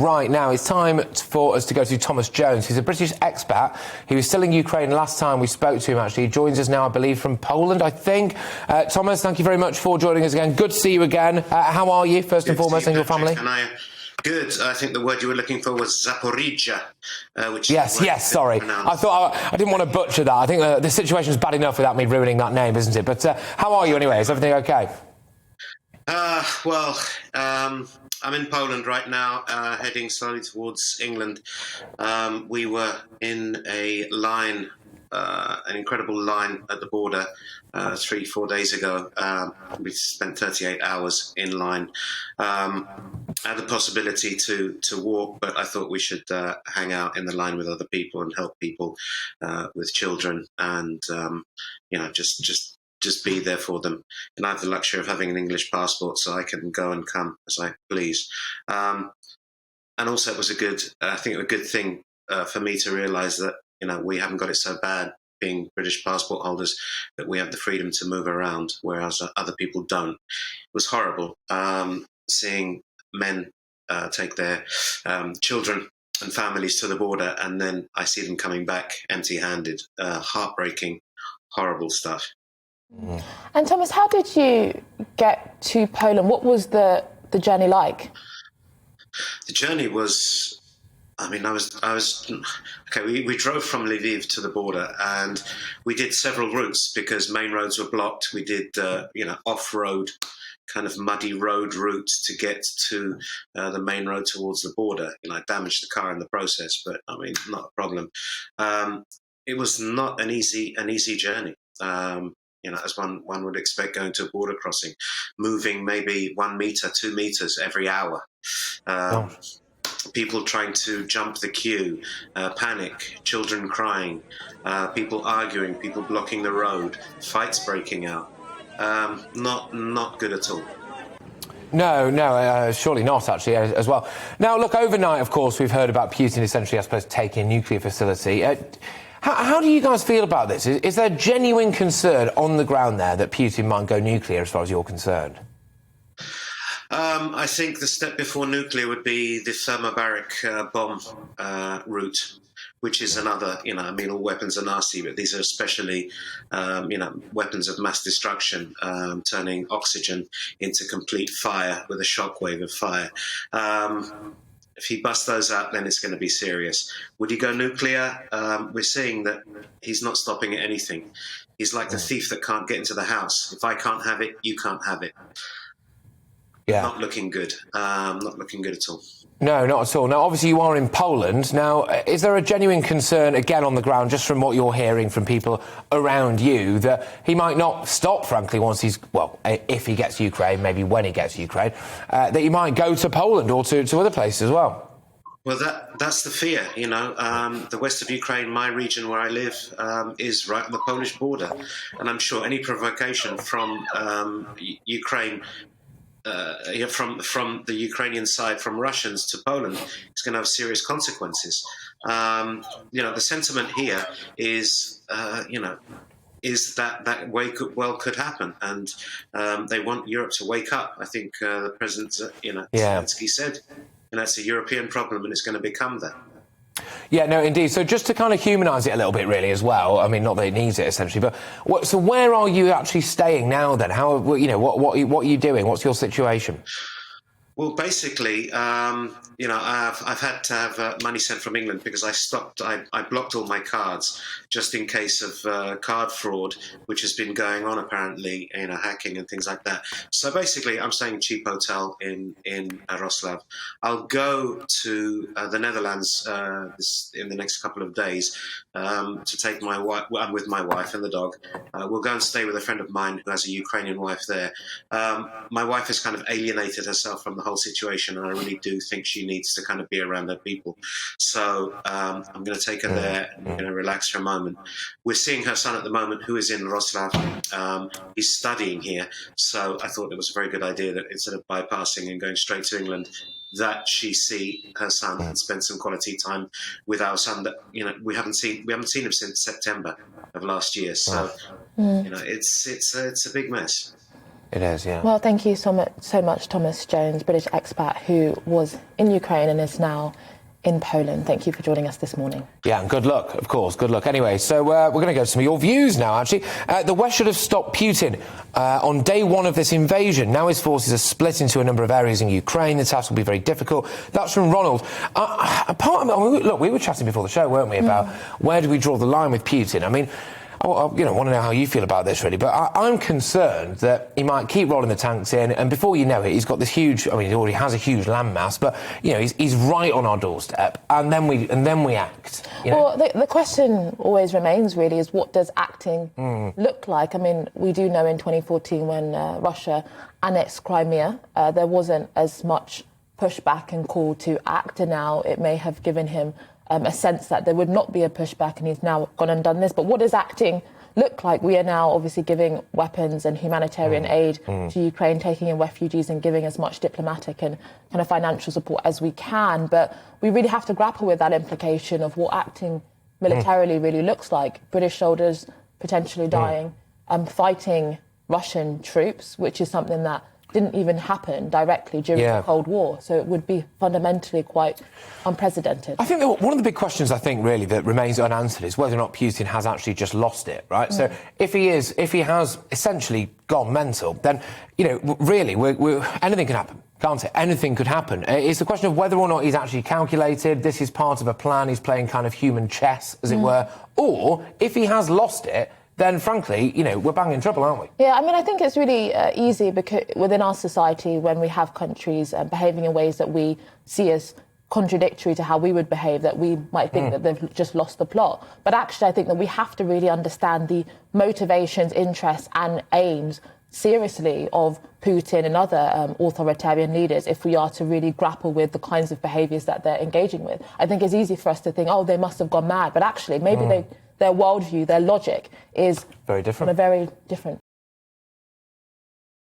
right now, it's time for us to go to Thomas Jones. He's a British expat. He was still in Ukraine last time we spoke to him, actually. He joins us now, I believe, from Poland, I think. Thomas, thank you very much for joining us again. Good to see you again. How are you, first and foremost, and your family? Good. I think the word you were looking for was Zaporizhia, which yes, sorry. I thought I didn't want to butcher that. I think the situation's bad enough without me ruining that name, isn't it? But how are you anyway? Is everything okay? I'm in Poland right now, heading slowly towards England. We were in a line, an incredible line at the border 3-4 days ago. We spent 38 hours in line. Had the possibility to walk, but I thought we should hang out in the line with other people and help people with children, and just be there for them. And I have the luxury of having an English passport, so I can go and come as I please. And also, it was a good thing for me to realise that we haven't got it so bad being British passport holders, that we have the freedom to move around, whereas other people don't. It was horrible seeing men take their children and families to the border, and then I see them coming back empty-handed. Heartbreaking, horrible stuff. And Thomas, how did you get to Poland? What was the journey like? The journey was, we drove from Lviv to the border, and we did several routes because main roads were blocked. We did, off-road, kind of muddy road routes to get to the main road towards the border. I damaged the car in the process, but not a problem. It was not an easy journey. As one would expect going to a border crossing, moving maybe 1 meter, 2 meters every hour. People trying to jump the queue, panic, children crying, people arguing, people blocking the road, fights breaking out. Not good at all. No, surely not, actually, as well. Now, look, overnight, of course, we've heard about Putin essentially, I suppose, taking a nuclear facility. How do you guys feel about this? Is there genuine concern on the ground there that Putin might go nuclear, as far as you're concerned? I think the step before nuclear would be the thermobaric bomb route, which is another, all weapons are nasty, but these are especially, weapons of mass destruction, turning oxygen into complete fire with a shockwave of fire. If he busts those out, then it's going to be serious. Would he go nuclear? We're seeing that he's not stopping at anything. He's like the thief that can't get into the house. If I can't have it, you can't have it. Yeah. Not looking good. Not looking good at all. No, not at all. Now, obviously, you are in Poland. Now, is there a genuine concern, again, on the ground, just from what you're hearing from people around you, that he might not stop, frankly, if he gets Ukraine, maybe when he gets Ukraine, that he might go to Poland or to other places as well? Well, that's the fear, The west of Ukraine, my region where I live, is right on the Polish border. And I'm sure any provocation from Ukraine, from the Ukrainian side, from Russians to Poland, it's going to have serious consequences. The sentiment here is, is that way could happen, and they want Europe to wake up. I think the President, Zelensky said, it's a European problem, and it's going to become that. Yeah, no, indeed. So just to kind of humanise it a little bit, really, as well. Not that it needs it, essentially, but so where are you actually staying now? Then, what are you doing? What's your situation? Well, basically, I've had to have money sent from England because I blocked all my cards just in case of card fraud, which has been going on apparently, hacking and things like that. So basically, I'm staying in a cheap hotel in Wrocław. I'll go to the Netherlands in the next couple of days to take my wife. Well, I'm with my wife and the dog. We'll go and stay with a friend of mine who has a Ukrainian wife there. My wife has kind of alienated herself from the whole situation, and I really do think she needs to kind of be around her people. So I'm going to take her there and relax for a moment. We're seeing her son at the moment, who is in Wrocław. He's studying here, so I thought it was a very good idea that instead of bypassing and going straight to England, that she see her son and spend some quality time with our son that we haven't seen him since September of last year. So it's a big mess. It is, yeah. Well, thank you so much, Thomas Jones, British expat who was in Ukraine and is now in Poland. Thank you for joining us this morning. Yeah, and good luck, of course, good luck. Anyway, so we're going to go to some of your views now, actually. The West should have stopped Putin on day one of this invasion. Now his forces are split into a number of areas in Ukraine. The task will be very difficult. That's from Ronald. Look, we were chatting before the show, weren't we, about where do we draw the line with Putin? I mean, I want to know how you feel about this, really, but I'm concerned that he might keep rolling the tanks in, and before you know it, he's got this huge. I mean, he already has a huge landmass, but he's right on our doorstep, and then we act. Well, the question always remains, really, is what does acting look like? I mean, we do know in 2014 when Russia annexed Crimea, there wasn't as much pushback and call to act, and now it may have given him a sense that there would not be a pushback, and he's now gone and done this. But what does acting look like? We are now obviously giving weapons and humanitarian aid to Ukraine, taking in refugees and giving as much diplomatic and kind of financial support as we can. But we really have to grapple with that implication of what acting militarily really looks like. British soldiers potentially dying, fighting Russian troops, which is something that didn't even happen directly during the Cold War, so it would be fundamentally quite unprecedented. I think that one of the big questions, really, that remains unanswered is whether or not Putin has actually just lost it, right? So if he has essentially gone mental, then, really, anything can happen, can't it? Anything could happen. It's a question of whether or not he's actually calculated, this is part of a plan, he's playing kind of human chess, as it were, or if he has lost it, then, frankly, we're banging trouble, aren't we? Yeah, I mean, I think it's really easy because within our society, when we have countries behaving in ways that we see as contradictory to how we would behave, that we might think that they've just lost the plot. But actually, I think that we have to really understand the motivations, interests and aims seriously of Putin and other authoritarian leaders if we are to really grapple with the kinds of behaviours that they're engaging with. I think it's easy for us to think, oh, they must have gone mad. But actually, maybe their worldview, their logic is very different. Very different.